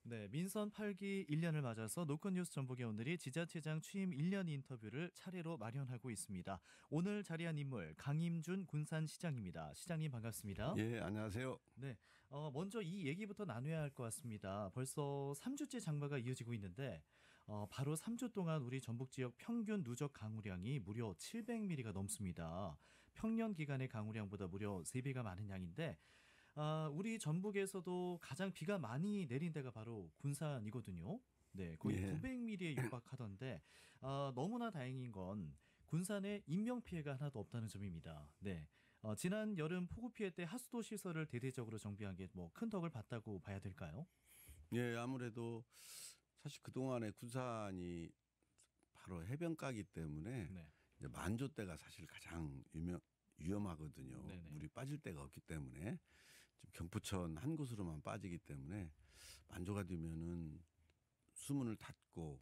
네, 민선 8기 1년을 맞아서 노컷뉴스 전북의 오늘이 지자체장 취임 1년 인터뷰를 차례로 마련하고 있습니다. 오늘 자리한 인물 강임준 군산시장입니다. 시장님 반갑습니다. 예, 안녕하세요. 네, 먼저 이 얘기부터 나눠야 할 것 같습니다. 벌써 3주째 장마가 이어지고 있는데 바로 3주 동안 우리 전북 지역 평균 누적 강우량이 무려 700mm가 넘습니다. 평년 기간의 강우량보다 무려 3배가 많은 양인데 우리 전북에서도 가장 비가 많이 내린 데가 바로 군산이거든요. 네, 거의 예. 900mm에 육박하던데 너무나 다행인 건 군산에 인명 피해가 하나도 없다는 점입니다. 네, 지난 여름 폭우 피해 때 하수도 시설을 대대적으로 정비한 게 뭐 큰 덕을 봤다고 봐야 될까요? 예, 아무래도 사실 그동안에 군산이 바로 해변가이기 때문에 네, 이제 만조 때가 사실 가장 위험하거든요. 네네. 물이 빠질 데가 없기 때문에 지금 경부천 한 곳으로만 빠지기 때문에 만조가 되면은 수문을 닫고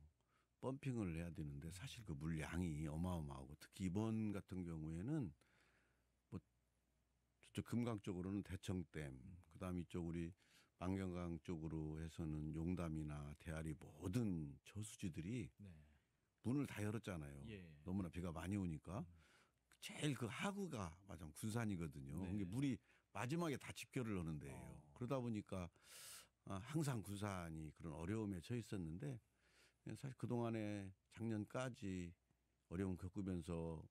펌핑을 해야 되는데 사실 그 물량이 어마어마하고 특히 이번 같은 경우에는 뭐 저쪽 금강 쪽으로는 대청댐, 그다음 이쪽 우리 망경강 쪽으로 해서는 용담이나 대아리 모든 저수지들이 네, 문을 다 열었잖아요. 예. 너무나 비가 많이 오니까 제일 그 하구가 맞아 군산이거든요. 네. 이게 물이 마지막에 다 집결을 하는 데예요. 그러다 보니까 항상 군산이 그런 어려움에 처해 있었는데 사실 그동안에 작년까지 어려움 겪으면서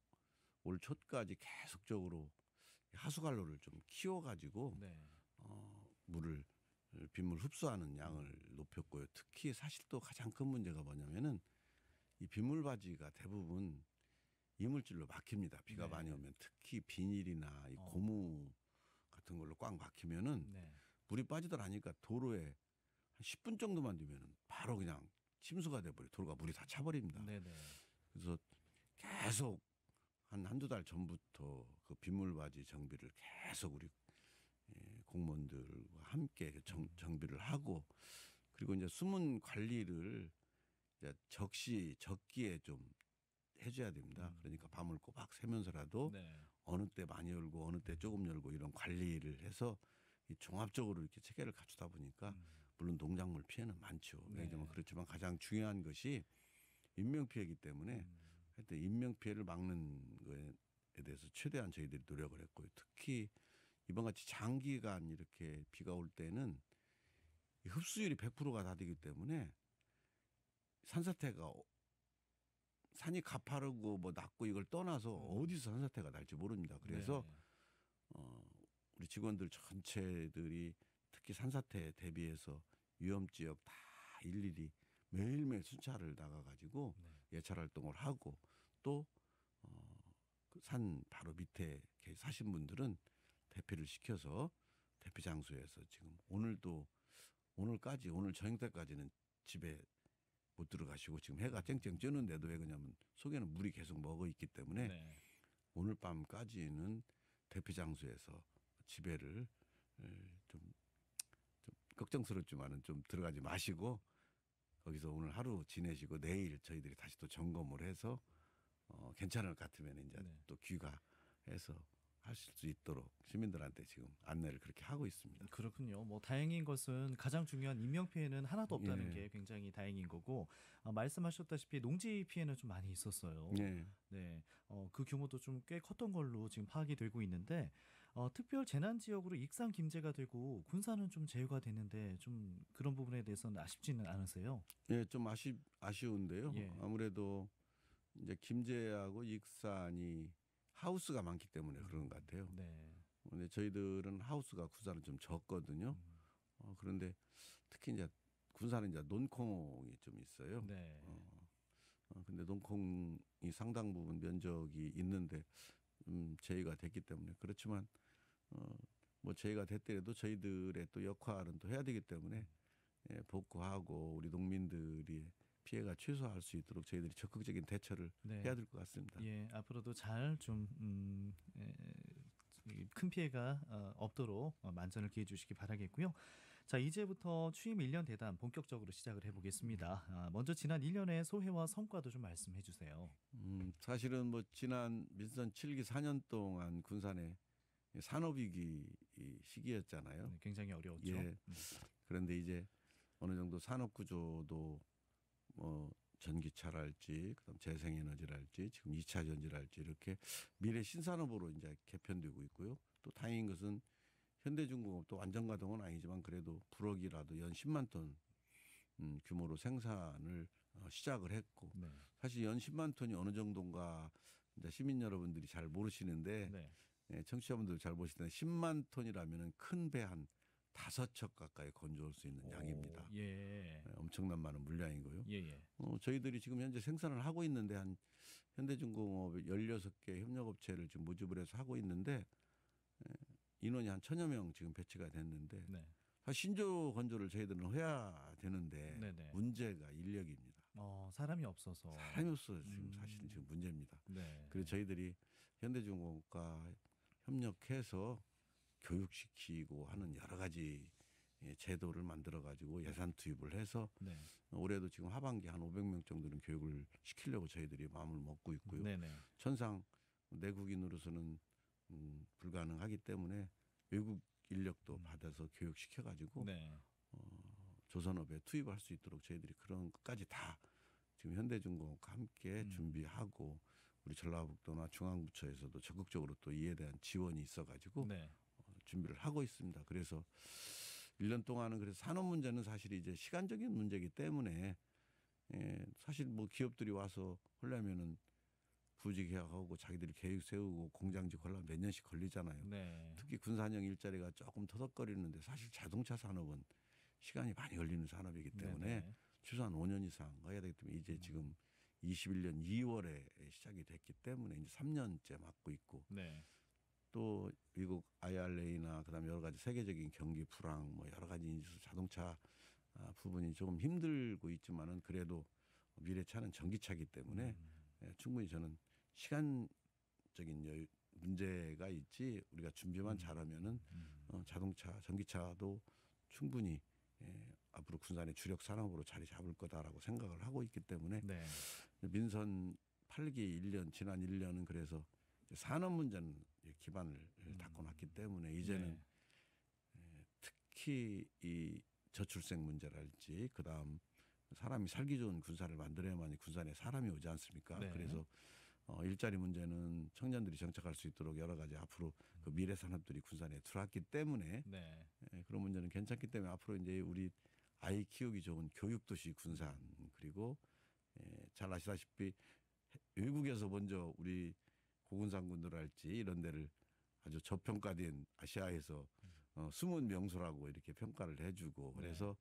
올 초까지 계속적으로 하수관로를 좀 키워가지고 네. 물을 빗물 흡수하는 양을 높였고요. 특히 사실 또 가장 큰 문제가 뭐냐면은 이 빗물바지가 대부분 이물질로 막힙니다. 비가 네. 많이 오면 특히 비닐이나 이 고무 같은 걸로 꽉 막히면은 네. 물이 빠지더라니까 도로에 한 10분 정도만 되면은 바로 그냥 침수가 돼버려. 도로가 물이 다 차버립니다. 네네. 그래서 계속 한두 달 전부터 그 빗물바지 정비를 계속 우리 공무원들과 함께 정비를 하고 그리고 이제 수문 관리를 이제 적기에 좀 해줘야 됩니다. 그러니까 밤을 꼬박 새면서라도 네. 어느 때 많이 열고 어느 때 조금 열고 이런 관리를 해서 이 종합적으로 이렇게 체계를 갖추다 보니까 물론 농작물 피해는 많죠. 네. 왜냐하면 그렇지만 가장 중요한 것이 인명 피해이기 때문에 하여튼 인명 피해를 막는 거에 대해서 최대한 저희들이 노력을 했고요. 특히 이번 같이 장기간 이렇게 비가 올 때는 이 흡수율이 100%가 다 되기 때문에 산사태가 산이 가파르고 뭐 낮고 이걸 떠나서 어디서 산사태가 날지 모릅니다. 그래서 네. 우리 직원들 전체들이 특히 산사태에 대비해서 위험 지역 다 일일이 매일매일 순찰을 나가가지고 예찰 활동을 하고 또 그 산 바로 밑에 사신 분들은 대피를 시켜서 대피 장소에서 지금 오늘까지 오늘 저녁 때까지는 집에 못 들어가시고 지금 해가 쨍쨍 쬐는데도 왜 그러냐면 속에는 물이 계속 먹어 있기 때문에 네. 오늘 밤까지는 대피 장소에서 지배를 좀 걱정스럽지만은 좀 들어가지 마시고 거기서 오늘 하루 지내시고 내일 저희들이 다시 또 점검을 해서 괜찮을 것 같으면 이제 네. 또 귀가해서 하실 수 있도록 시민들한테 지금 안내를 그렇게 하고 있습니다. 그렇군요. 뭐 다행인 것은 가장 중요한 인명 피해는 하나도 없다는 예. 게 굉장히 다행인 거고 말씀하셨다시피 농지 피해는 좀 많이 있었어요. 네. 네, 그 규모도 좀 꽤 컸던 걸로 지금 파악이 되고 있는데 특별 재난 지역으로 익산 김제가 되고 군산은 좀 제외가 됐는데 좀 그런 부분에 대해서는 아쉽지는 않으세요? 예, 좀 아쉬운데요. 예. 아무래도 이제 김제하고 익산이 하우스가 많기 때문에 그런 것 같아요. 네. 근데 저희들은 하우스가 군산은 좀 적거든요. 그런데 특히 이제 군산은 이제 논콩이 좀 있어요. 네. 근데 논콩이 상당 부분 면적이 있는데 제의가 됐기 때문에 그렇지만 뭐 제의가 됐더라도 저희들의 또 역할은 또 해야 되기 때문에 복구하고 우리 농민들이 피해가 최소화할 수 있도록 저희들이 적극적인 대처를 네. 해야 될 것 같습니다. 예, 앞으로도 잘 좀 큰 피해가 없도록 만전을 기해 주시기 바라겠고요. 자, 이제부터 취임 1년 대담 본격적으로 시작을 해보겠습니다. 먼저 지난 1년의 소회와 성과도 좀 말씀해 주세요. 사실은 뭐 지난 민선 7기 4년 동안 군산에 산업위기 시기였잖아요. 네, 굉장히 어려웠죠. 예. 그런데 이제 어느 정도 산업 구조도 뭐 전기차랄지 그다음 재생에너지랄지 지금 2차 전지랄지 이렇게 미래 신산업으로 이제 개편되고 있고요. 또 다행인 것은 현대중공업도 완전 가동은 아니지만 그래도 불억이라도 연 10만 톤 규모로 생산을 시작을 했고 네. 사실 연 10만 톤이 어느 정도인가 이제 시민 여러분들이 잘 모르시는데 네. 예, 청취자분들 잘 보시는데 10만 톤이라면은 큰 배 한 5척 가까이 건조할 수 있는 양입니다. 예. 예, 엄청난 많은 물량이고요. 예. 저희들이 지금 현재 생산을 하고 있는데 한 현대중공업 16개 협력업체를 지금 모집을 해서 하고 있는데 예, 인원이 한 1,000여 명 지금 배치가 됐는데 네. 사실 신조 건조를 저희들은 해야 되는데 네네. 문제가 인력입니다. 사람이 없어서. 사람이 없어서 지금 사실은 지금 문제입니다. 네. 그래서 저희들이 현대중공업과 협력해서 교육시키고 하는 여러 가지 제도를 만들어 가지고 예산 투입을 해서 네. 올해도 지금 하반기 한 500명 정도는 교육을 시키려고 저희들이 마음을 먹고 있고요. 네네. 천상 내국인으로서는 불가능하기 때문에 외국 인력도 받아서 교육시켜 가지고 네. 조선업에 투입할 수 있도록 저희들이 그런 것까지 다 지금 현대중공업과 함께 준비하고 우리 전라북도나 중앙부처에서도 적극적으로 또 이에 대한 지원이 있어가지고 네. 준비를 하고 있습니다. 그래서 1년 동안은 그래서 산업 문제는 사실 이제 시간적인 문제이기 때문에 사실 뭐 기업들이 와서 하려면은 부지 계약하고 자기들이 계획 세우고 공장지 걸려면 몇 년씩 걸리잖아요. 네. 특히 군산형 일자리가 조금 터덕거리는데 사실 자동차 산업은 시간이 많이 걸리는 산업이기 때문에 네네. 최소한 5년 이상 가야 되기 때문에 이제 지금 21년 2월에 시작이 됐기 때문에 이제 3년째 맡고 있고 네. 또 미국 IRA나 그다음에 여러 가지 세계적인 경기 불황 뭐 여러 가지 인수 자동차 부분이 조금 힘들고 있지만은 그래도 미래차는 전기차이기 때문에 충분히 저는 시간적인 문제가 있지 우리가 준비만 잘하면은 자동차 전기차도 충분히 앞으로 군산의 주력 산업으로 자리 잡을 거다라고 생각을 하고 있기 때문에 네. 민선 8기 1년 지난 1년은 그래서 산업 문제는 기반을 닦아놨기 때문에 이제는 특히 이 저출생 문제랄지 그다음 사람이 살기 좋은 군산을 만들어야만 군산에 사람이 오지 않습니까? 네. 그래서 일자리 문제는 청년들이 정착할 수 있도록 여러 가지 앞으로 그 미래 산업들이 군산에 들어왔기 때문에 네. 그런 문제는 괜찮기 때문에 앞으로 이제 우리 아이 키우기 좋은 교육도시 군산 그리고 잘 아시다시피 외국에서 먼저 우리 고군산군들할지 이런 데를 아주 저평가된 아시아에서 숨은 명소라고 이렇게 평가를 해주고 그래서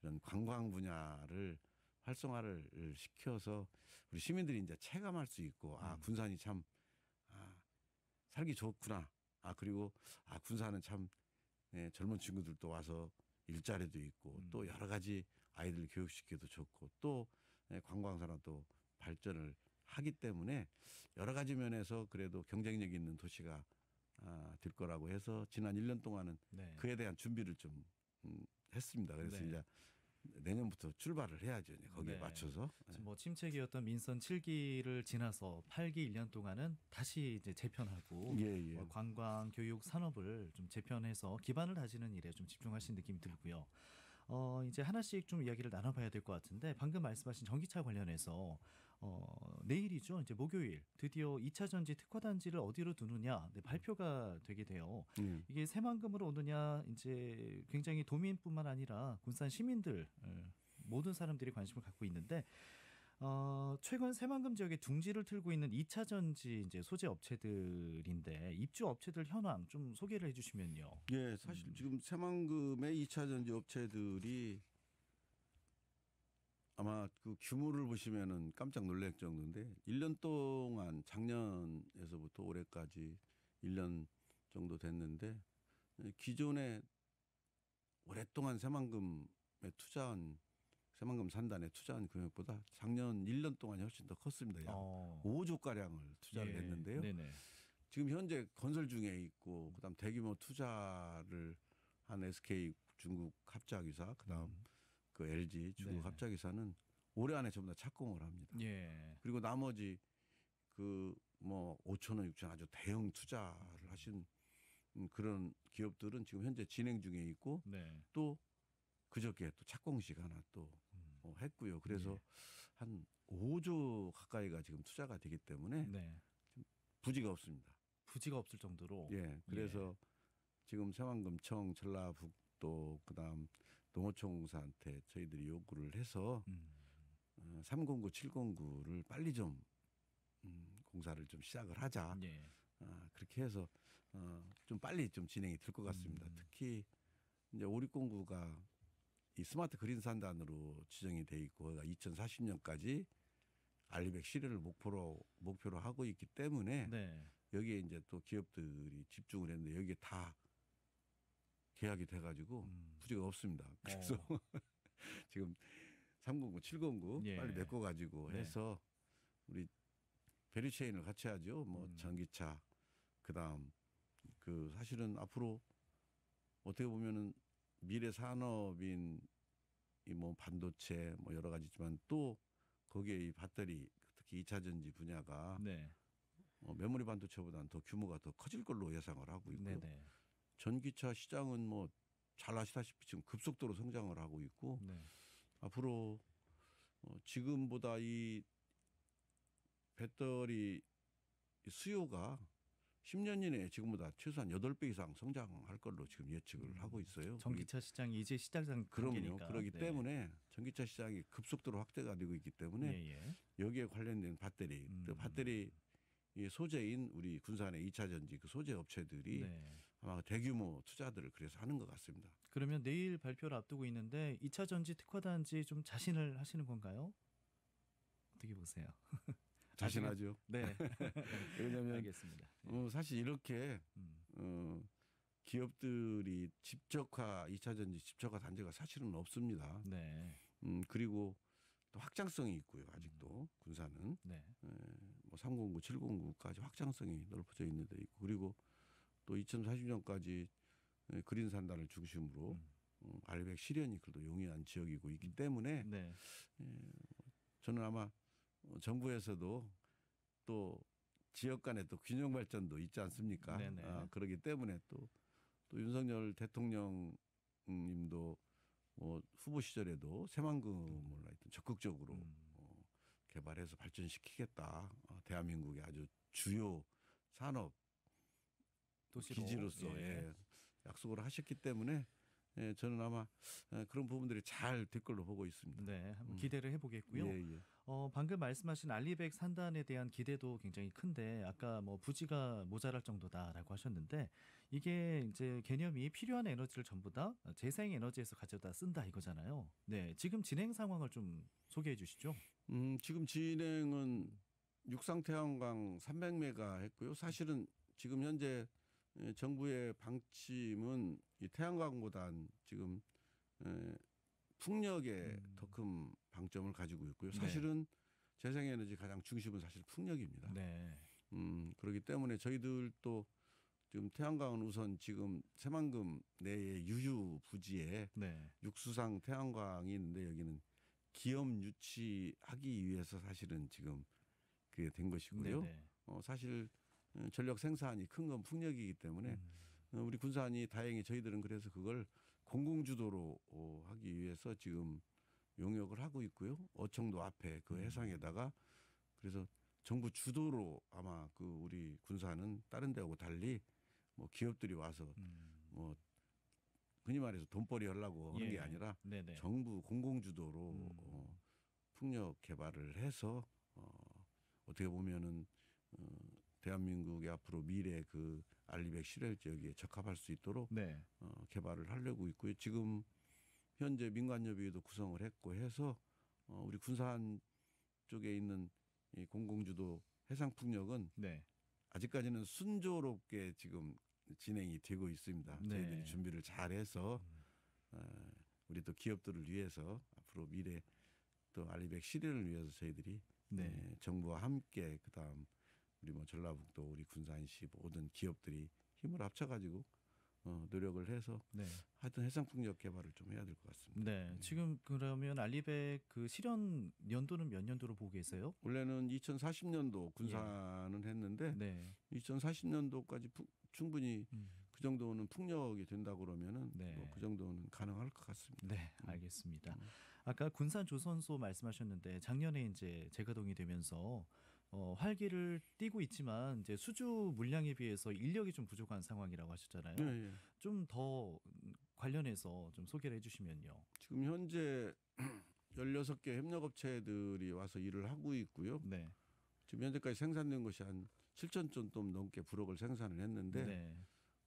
이런 관광 분야를 활성화를 시켜서 우리 시민들이 이제 체감할 수 있고 군산이 참 살기 좋구나 그리고 군산은 참 젊은 친구들도 와서 일자리도 있고 또 여러 가지 아이들 교육시키기도 좋고 또 관광산업도 발전을 하기 때문에 여러 가지 면에서 그래도 경쟁력 있는 도시가 될 거라고 해서 지난 1년 동안은 네. 그에 대한 준비를 좀 했습니다. 그래서 네. 이제 내년부터 출발을 해야죠. 이제 거기에 네. 맞춰서. 지금 뭐 침체기였던 민선 7기를 지나서 8기 1년 동안은 다시 이제 재편하고 예. 관광, 교육, 산업을 좀 재편해서 기반을 다지는 일에 좀 집중하신 느낌이 들고요. 이제 하나씩 좀 이야기를 나눠봐야 될 것 같은데 방금 말씀하신 전기차 관련해서 내일이죠. 이제 목요일 드디어 2차 전지 특화 단지를 어디로 두느냐 발표가 되게 돼요. 이게 새만금으로 오느냐 이제 굉장히 도민뿐만 아니라 군산 시민들 모든 사람들이 관심을 갖고 있는데 최근 새만금 지역에 둥지를 틀고 있는 2차 전지 이제 소재 업체들인데 입주 업체들 현황 좀 소개를 해주시면요. 예, 사실 지금 새만금의 2차 전지 업체들이 아마 그 규모를 보시면은 깜짝 놀랄 정도인데 1년 동안 작년에서부터 올해까지 1년 정도 됐는데 기존에 오랫동안 새만금에 투자한 새만금 산단에 투자한 금액보다 작년 1년 동안이 훨씬 더 컸습니다. 약 5조 가량을 투자를 했는데요. 네네. 지금 현재 건설 중에 있고 그다음 대규모 투자를 한 SK 중국 합작이사 그다음 그 LG 중국 네네. 합작이사는 올해 안에 전부 다 착공을 합니다. 예. 그리고 나머지 그 뭐 5천원, 6천원 아주 대형 투자를 하신 그런 기업들은 지금 현재 진행 중에 있고 네. 또 그저께 또 착공식 하나 또 음. 했고요. 그래서 한 5조 가까이가 지금 투자가 되기 때문에 네. 부지가 없습니다. 부지가 없을 정도로. 예, 그래서 지금 새만금청, 전라북도, 그다음 농어촌공사한테 저희들이 요구를 해서 309, 709를 빨리 좀 공사를 좀 시작을 하자. 예. 그렇게 해서 좀 빨리 좀 진행이 될 것 같습니다. 특히 이제 5609가 이 스마트 그린 산단으로 지정이 돼 있고 2040년까지 알리백 실현을 목표로 하고 있기 때문에 네. 여기에 이제 또 기업들이 집중을 했는데 여기에 다 계약이 돼가지고 부지가 없습니다. 그래서 지금 309, 709 예. 빨리 메꿔가지고 네. 해서 우리 밸류체인을 같이 하죠. 뭐 전기차, 그다음 그 사실은 앞으로 어떻게 보면은 미래 산업인 이 뭐 반도체 뭐 여러 가지 있지만 또 거기에 이 배터리 특히 2차 전지 분야가 네. 메모리 반도체보다는 더 규모가 더 커질 걸로 예상을 하고 있고요. 네네. 전기차 시장은 뭐 잘 아시다시피 지금 급속도로 성장을 하고 있고 네. 앞으로 지금보다 이 배터리 수요가 10년 이내에 지금보다 최소한 8배 이상 성장할 걸로 지금 예측을 하고 있어요. 전기차 시장이 이제 시작 그럼요. 단계니까. 그렇기 네. 때문에 전기차 시장이 급속도로 확대가 되고 있기 때문에 예. 여기에 관련된 배터리, 또 배터리 이 소재인 우리 군산의 2차 전지 그 소재 업체들이 네. 아마 대규모 투자들을 그래서 하는 것 같습니다. 그러면 내일 발표를 앞두고 있는데 2차 전지 특화단지 좀 자신을 하시는 건가요? 어떻게 보세요? 자신하죠. 네. 왜냐하면 알겠습니다. 사실 이렇게 음. 기업들이 집적화 2차 전지 집적화 단지가 사실은 없습니다. 네. 그리고 또 확장성이 있고요. 아직도 군산은 네. 뭐 309, 709까지 확장성이 넓어져 있는 데 있고 그리고 또 2040년까지 그린 산단을 중심으로 알백 실현이 그래도 용이한 지역이고 있기 때문에 네. 저는 아마 정부에서도 또 지역 간의 또 균형 발전도 있지 않습니까? 네네. 그러기 때문에 또 윤석열 대통령님도 뭐 후보 시절에도 새만금을 하여튼 적극적으로 개발해서 발전시키겠다. 대한민국의 아주 주요 산업 도시로. 기지로서 약속을 하셨기 때문에 저는 아마 그런 부분들이 잘 될 걸로 보고 있습니다. 네, 한번 기대를 해보겠고요. 예. 방금 말씀하신 알리백 산단에 대한 기대도 굉장히 큰데 아까 뭐 부지가 모자랄 정도다라고 하셨는데 이게 이제 개념이 필요한 에너지를 전부 다 재생 에너지에서 가져다 쓴다 이거잖아요. 네, 지금 진행 상황을 좀 소개해 주시죠. 지금 진행은 육상 태양광 300메가 했고요. 사실은 지금 현재 정부의 방침은 이 태양광보단 지금 풍력에 더 큰 방점을 가지고 있고요. 사실은 재생에너지 가장 중심은 사실 풍력입니다. 네. 그렇기 때문에 저희들도 지금 태양광은 우선 지금 새만금 내에 유휴 부지에 육수상 태양광이 있는데 여기는 기업 유치하기 위해서 사실은 지금 그게 된 것이고요. 사실 전력 생산이 큰 건 풍력이기 때문에 우리 군산이 다행히 저희들은 그래서 그걸 공공주도로 하기 위해서 지금 용역을 하고 있고요. 어청도 앞에 그 해상에다가 그래서 정부 주도로 아마 그 우리 군산은 다른 데하고 달리 뭐 기업들이 와서 뭐 흔히 말해서 돈벌이 하려고 하는 게 아니라 정부 공공주도로 풍력 개발을 해서 어떻게 보면은 대한민국의 앞으로 미래 그 알리백 실현 지역에 적합할 수 있도록 개발을 하려고 있고요. 지금 현재 민간협의회도 구성을 했고 해서 우리 군산 쪽에 있는 이 공공주도 해상풍력은 아직까지는 순조롭게 지금 진행이 되고 있습니다. 저희들이 준비를 잘해서 우리 또 기업들을 위해서 앞으로 미래 또 알리백 실현을 위해서 저희들이 정부와 함께 그다음 우리 뭐 전라북도 우리 군산시 모든 기업들이 힘을 합쳐가지고 노력을 해서 하여튼 해상풍력 개발을 좀 해야 될 것 같습니다. 네, 지금 그러면 알리백 그 실현 연도는 몇 년도로 보고 계세요? 원래는 2040년도 군산은 했는데 2040년도까지 충분히 그 정도는 풍력이 된다 그러면은 네. 뭐 그 정도는 가능할 것 같습니다. 네, 알겠습니다. 음. 아까 군산 조선소 말씀하셨는데 작년에 이제 재가동이 되면서 활기를 띠고 있지만 이제 수주 물량에 비해서 인력이 좀 부족한 상황이라고 하셨잖아요. 예, 예. 좀 더 관련해서 좀 소개를 해주시면요. 지금 현재 16개 협력업체들이 와서 일을 하고 있고요. 네, 지금 현재까지 생산된 것이 한 7천 톤 넘게 부록을 생산을 했는데 네,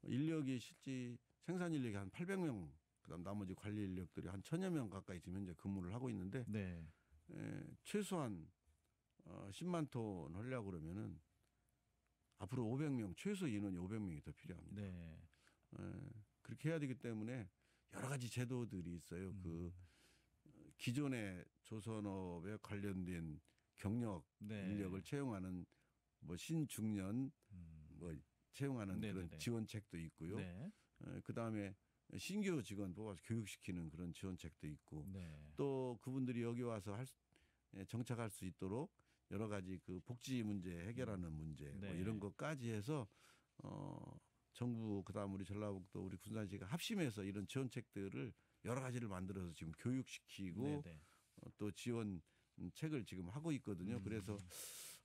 인력이 실제 생산 인력이 한 800명, 그다음 나머지 관리 인력들이 한 1000여 명 가까이 지금 현재 근무를 하고 있는데 네, 최소한 10만 톤 하려고 그러면은 앞으로 500명 최소 인원이 500명이 더 필요합니다. 네, 그렇게 해야 되기 때문에 여러 가지 제도들이 있어요. 그 기존의 조선업에 관련된 경력 네. 인력을 채용하는 뭐 신중년 뭐 채용하는 그런 네네네. 지원책도 있고요. 네, 그 다음에 신규 직원 뽑아서 교육시키는 그런 지원책도 있고 네, 또 그분들이 여기 와서 정착할 수 있도록 여러 가지 그 복지 문제 해결하는 문제 뭐 네. 이런 것까지 해서 정부 그다음 우리 전라북도 우리 군산시가 합심해서 이런 지원책들을 여러 가지를 만들어서 지금 교육시키고 네, 네. 또 지원 책을 지금 하고 있거든요. 그래서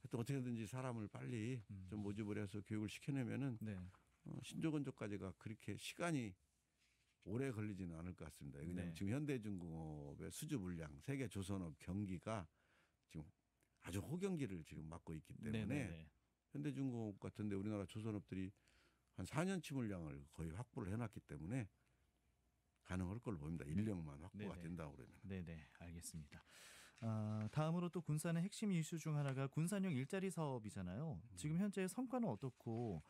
하여튼 어떻게든지 사람을 빨리 좀 모집을 해서 교육을 시켜내면은 네, 신조건조까지가 그렇게 시간이 오래 걸리지는 않을 것 같습니다. 왜냐하면 네. 지금 현대중공업의 수주 물량, 세계 조선업 경기가 지금 아주 호경기를 지금 맞고 있기 때문에 네, 네. 현대중공업 같은데 우리나라 조선업들이 한 4년치 물량을 거의 확보를 해놨기 때문에 가능할 걸로 봅니다. 인력만 확보가 네네. 된다고 그러면. 네네, 알겠습니다. 다음으로 또 군산의 핵심 이슈 중 하나가 군산형 일자리 사업이잖아요. 지금 현재 성과는 어떻고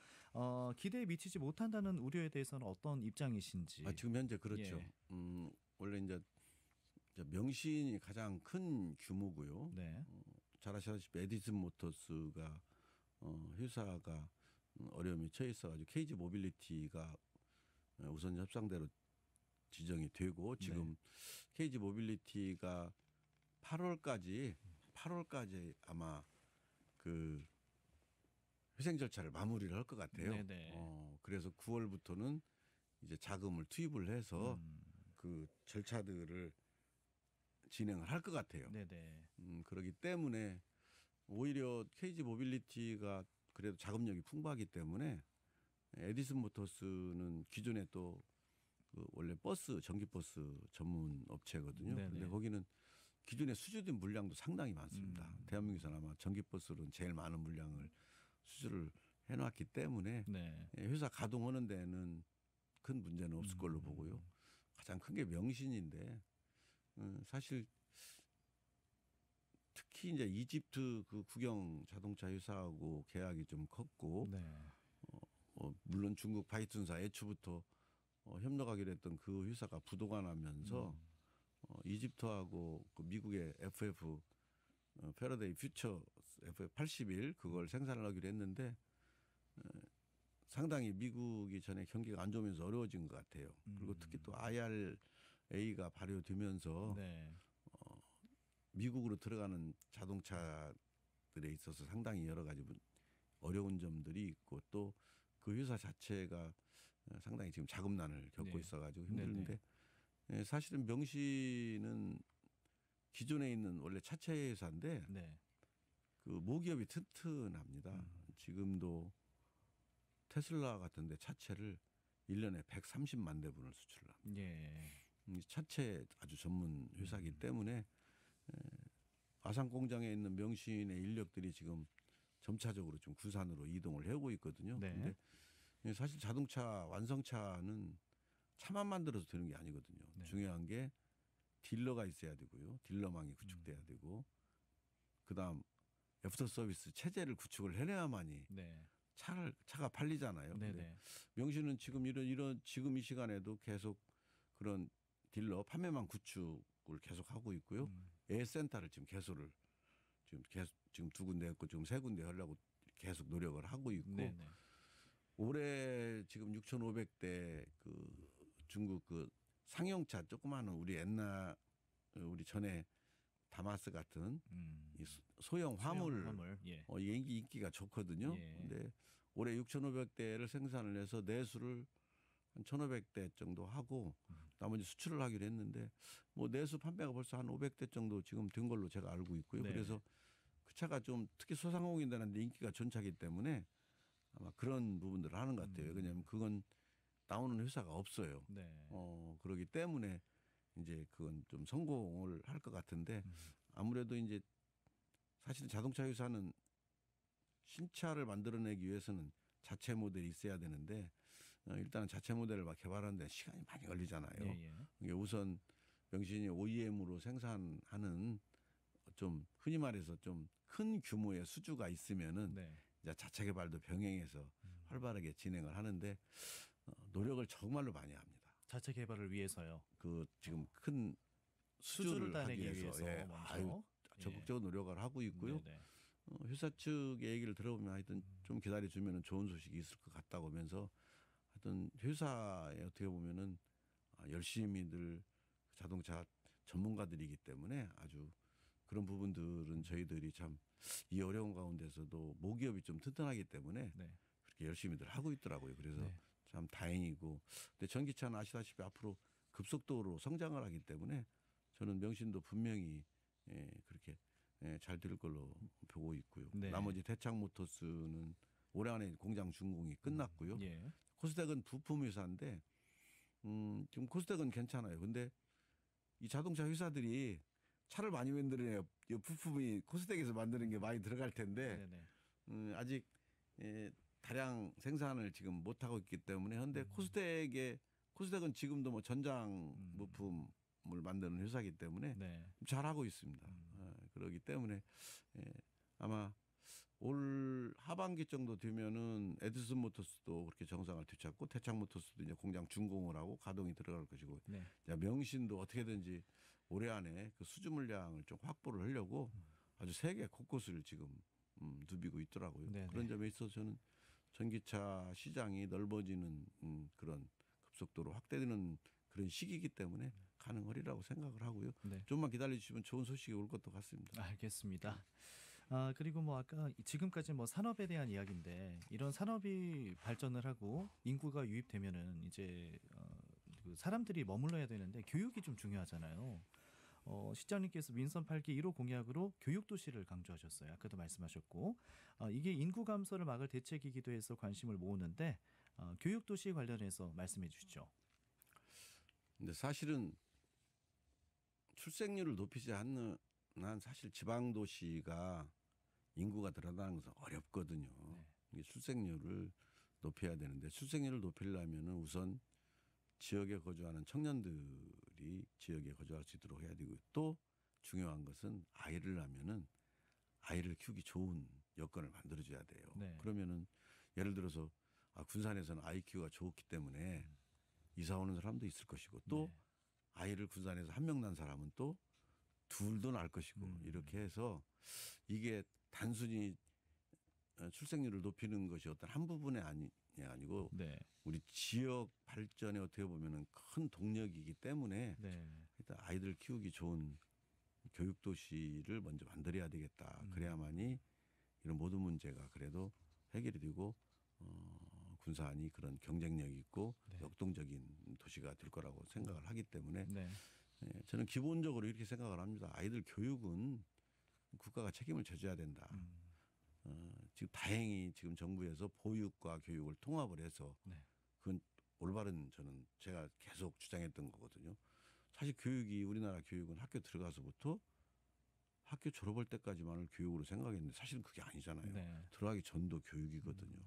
기대에 미치지 못한다는 우려에 대해서는 어떤 입장이신지. 지금 현재 그렇죠. 예. 원래 이제 명신이 가장 큰 규모고요. 네, 잘 아시다시피 에디슨 모터스가 회사가 어려움이 처해 있어가지고 KG 모빌리티가 우선 협상대로 지정이 되고 지금 KG 모빌리티가 8월까지 아마 그 회생 절차를 마무리를 할 것 같아요. 네네. 그래서 9월부터는 이제 자금을 투입을 해서 음, 그 절차들을 진행을 할 것 같아요. 네네. 그렇기 때문에 오히려 KG 모빌리티가 그래도 자금력이 풍부하기 때문에 에디슨 모터스는 기존에 또 그 원래 전기버스 전문 업체거든요. 네네. 근데 거기는 기존에 수주된 물량도 상당히 많습니다. 음. 대한민국에서 아마 전기버스로는 제일 많은 물량을 수주를 해놨기 때문에 네. 회사 가동하는 데는 큰 문제는 없을 걸로 보고요. 가장 큰 게 명신인데 사실 특히 이제 이집트 그 국영 자동차 회사하고 계약이 좀 컸고 네. 물론 중국 바이튼사 애초부터 협력하기로 했던 그 회사가 부도가 나면서 이집트하고 그 미국의 FF 패러데이 퓨처 FF81 그걸 생산을 하기로 했는데 상당히 미국이 전에 경기가 안 좋으면서 어려워진 것 같아요. 그리고 특히 또 IRA가 발효되면서 네. 미국으로 들어가는 자동차들에 있어서 상당히 여러 가지 어려운 점들이 있고 또 그 회사 자체가 상당히 지금 자금난을 겪고 네. 있어가지고 힘든데 사실은 명신은 기존에 있는 원래 차체 회사인데 네. 그 모기업이 튼튼합니다. 지금도 테슬라 같은데 차체를 1년에 130만 대분을 수출을 합니다. 예. 차체 아주 전문 회사이기 때문에 아산 공장에 있는 명신의 인력들이 지금 점차적으로 좀 군산으로 이동을 해오고 있거든요. 네. 근데 사실 자동차 완성차는 차만 만들어서 되는 게 아니거든요. 네. 중요한 게 딜러가 있어야 되고요. 딜러망이 구축돼야 되고 그다음 애프터 서비스 체제를 구축을 해내야만이 네. 차가 팔리잖아요. 네. 근데 네. 명신은 지금 이런 지금 이 시간에도 계속 그런 딜러 판매망 구축을 계속 하고 있고요. 애센터를 지금 개소를 지금 2군데 했고 지금 3군데 하려고 계속 노력을 하고 있고 네. 네. 올해 지금 6,500대 그 중국 그 상용차 조그마한 우리 옛날 우리 전에 다마스 같은 이 소형 화물, 예. 이게 인기가 좋거든요. 예. 근데 올해 6,500대를 생산을 해서 내수를 한 1,500대 정도 하고 음. 나머지 수출을 하기로 했는데 뭐 내수 판매가 벌써 한 500대 정도 지금 된 걸로 제가 알고 있고요. 네. 그래서 그 차가 좀 특히 소상공인들한테 인기가 좋은 차기 때문에 아마 그런 부분들을 하는 것 같아요. 왜냐하면 그건 나오는 회사가 없어요. 네. 그러기 때문에 이제 그건 좀 성공을 할 것 같은데 음. 아무래도 이제 사실 자동차 회사는 신차를 만들어내기 위해서는 자체 모델이 있어야 되는데 일단은 자체 모델을 막 개발하는데 시간이 많이 걸리잖아요. 예. 이게 우선 명신이 OEM으로 생산하는 좀 흔히 말해서 좀 큰 규모의 수주가 있으면은 네. 이제 자체 개발도 병행해서 활발하게 진행을 하는데 노력을 정말로 많이 합니다. 자체 개발을 위해서요. 그 지금 큰 수주를 수주를 하기 따내기 위해서 위해서 예, 먼저. 아유, 예. 적극적으로 노력을 하고 있고요. 네네. 회사 측의 얘기를 들어보면 하여튼 좀 기다려주면 좋은 소식이 있을 것 같다고 하면서 하여튼 회사에 어떻게 보면은 열심히들 자동차 전문가들이기 때문에 아주 그런 부분들은 저희들이 참 이 어려운 가운데서도 모기업이 좀 튼튼하기 때문에 네. 그렇게 열심히들 하고 있더라고요. 그래서 네. 참 다행이고 근데 전기차는 아시다시피 앞으로 급속도로 성장을 하기 때문에 저는 명신도 분명히 그렇게 잘 될 걸로 보고 있고요. 네. 나머지 대창 모터스는 올해 안에 공장 준공이 끝났고요. 예. 코스닥은 부품 회사인데 지금 코스닥은 괜찮아요. 근데 이 자동차 회사들이 차를 많이 만들어야 이 부품이 코스닥에서 만드는 게 많이 들어갈 텐데 네네. 아직 다량 생산을 지금 못 하고 있기 때문에 현대 코스닥은 지금도 뭐 전장 부품을 만드는 회사이기 때문에 네. 잘 하고 있습니다. 그렇기 때문에 아마 올 하반기 정도 되면은 에디슨 모터스도 그렇게 정상을 되찾고 태창 모터스도 이제 공장 준공을 하고 가동이 들어갈 것이고 네. 명신도 어떻게든지 올해 안에 그 수주 물량을 좀 확보를 하려고 아주 세계 곳곳을 지금 누비고 있더라고요. 네네. 그런 점에 있어서 저는 전기차 시장이 넓어지는 그런 급속도로 확대되는 그런 시기이기 때문에 가능하리라고 생각을 하고요. 네. 좀만 기다려주시면 좋은 소식이 올 것도 같습니다. 알겠습니다. 그리고 뭐 아까 지금까지 뭐 산업에 대한 이야기인데 이런 산업이 발전을 하고 인구가 유입되면은 이제 그 사람들이 머물러야 되는데 교육이 좀 중요하잖아요. 시장님께서 민선 8기 1호 공약으로 교육 도시를 강조하셨어요. 아까도 말씀하셨고 이게 인구 감소를 막을 대책이기도 해서 관심을 모으는데 교육 도시 관련해서 말씀해 주시죠. 근데 사실은 출생률을 높이지 않는 한 사실 지방 도시가 인구가 늘어나는 것은 어렵거든요. 네. 이게 출생률을 높여야 되는데 출생률을 높이려면은 우선 지역에 거주하는 청년들이 지역에 거주할 수 있도록 해야 되고 또 중요한 것은 아이를 낳으면은 아이를 키우기 좋은 여건을 만들어줘야 돼요. 네. 그러면은 예를 들어서 군산에서는 아이 키우기가 좋기 때문에 이사 오는 사람도 있을 것이고 또 네. 아이를 군산에서 한 명 난 사람은 또 둘도 낳을 것이고 이렇게 해서 이게 단순히 출생률을 높이는 것이 어떤 한 부분이 아니고 네. 우리 지역 발전에 어떻게 보면은 큰 동력이기 때문에 네. 일단 아이들 키우기 좋은 교육 도시를 먼저 만들어야 되겠다. 그래야만이 이런 모든 문제가 그래도 해결이 되고 군산이 그런 경쟁력이 있고 네. 역동적인 도시가 될 거라고 생각을 하기 때문에 네. 저는 기본적으로 이렇게 생각을 합니다. 아이들 교육은 국가가 책임을 져줘야 된다. 지금 다행히 지금 정부에서 보육과 교육을 통합을 해서 네. 그건 올바른 저는 제가 계속 주장했던 거거든요. 사실 교육이 우리나라 교육은 학교 들어가서부터 학교 졸업할 때까지만을 교육으로 생각했는데 사실은 그게 아니잖아요. 네. 들어가기 전도 교육이거든요.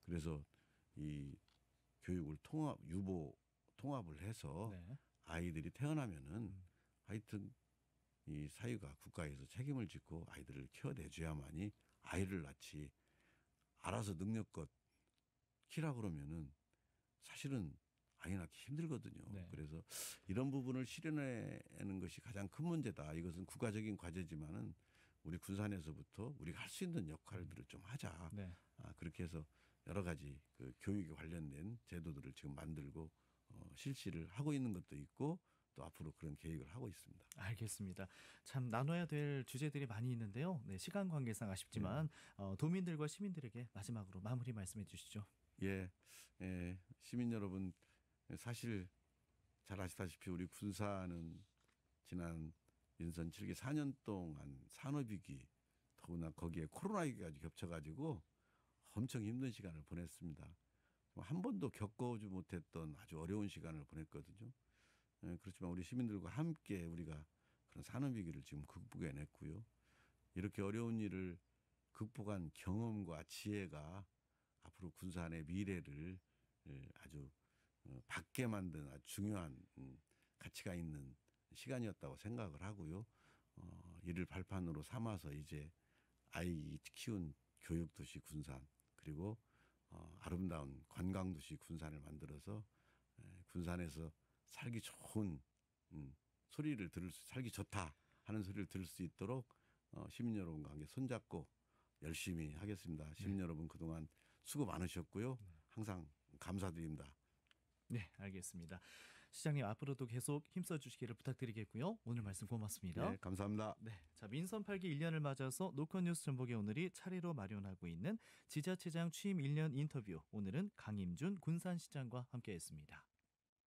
그래서 이 교육을 통합을 해서 네. 아이들이 태어나면은 하여튼 이 사회가 국가에서 책임을 짓고 아이들을 키워내줘야만이 아이를 낳지 알아서 능력껏 키라 그러면은 사실은 아이 낳기 힘들거든요. 네. 그래서 이런 부분을 실현해내는 것이 가장 큰 문제다. 이것은 국가적인 과제지만은 우리 군산에서부터 우리가 할 수 있는 역할들을 좀 하자. 네. 그렇게 해서 여러 가지 그 교육에 관련된 제도들을 지금 만들고 실시를 하고 있는 것도 있고 또 앞으로 그런 계획을 하고 있습니다. 알겠습니다. 참 나눠야 될 주제들이 많이 있는데요. 네, 시간 관계상 아쉽지만 도민들과 시민들에게 마지막으로 마무리 말씀해 주시죠. 예, 시민 여러분 사실 잘 아시다시피 우리 군사는 지난 민선 7기 4년 동안 산업위기, 더구나 거기에 코로나19까지 겹쳐가지고 엄청 힘든 시간을 보냈습니다. 한 번도 겪어오지 못했던 아주 어려운 시간을 보냈거든요. 그렇지만 우리 시민들과 함께 우리가 그런 산업위기를 지금 극복해냈고요. 이렇게 어려운 일을 극복한 경험과 지혜가 앞으로 군산의 미래를 아주 밝게 만든 아주 중요한 가치가 있는 시간이었다고 생각을 하고요. 이를 발판으로 삼아서 이제 아이 키운 교육도시 군산, 그리고 아름다운 관광도시 군산을 만들어서 군산에서 살기 좋은 살기 좋다 하는 소리를 들을 수 있도록 시민 여러분과 함께 손잡고 열심히 하겠습니다. 시민 여러분 그동안 수고 많으셨고요. 항상 감사드립니다. 네, 알겠습니다. 시장님 앞으로도 계속 힘써 주시기를 부탁드리겠고요. 오늘 말씀 고맙습니다. 네, 감사합니다. 네, 자 민선 8기 1년을 맞아서 노컷뉴스 전복의 오늘이 차례로 마련하고 있는 지자체장 취임 1년 인터뷰. 오늘은 강임준 군산시장과 함께했습니다.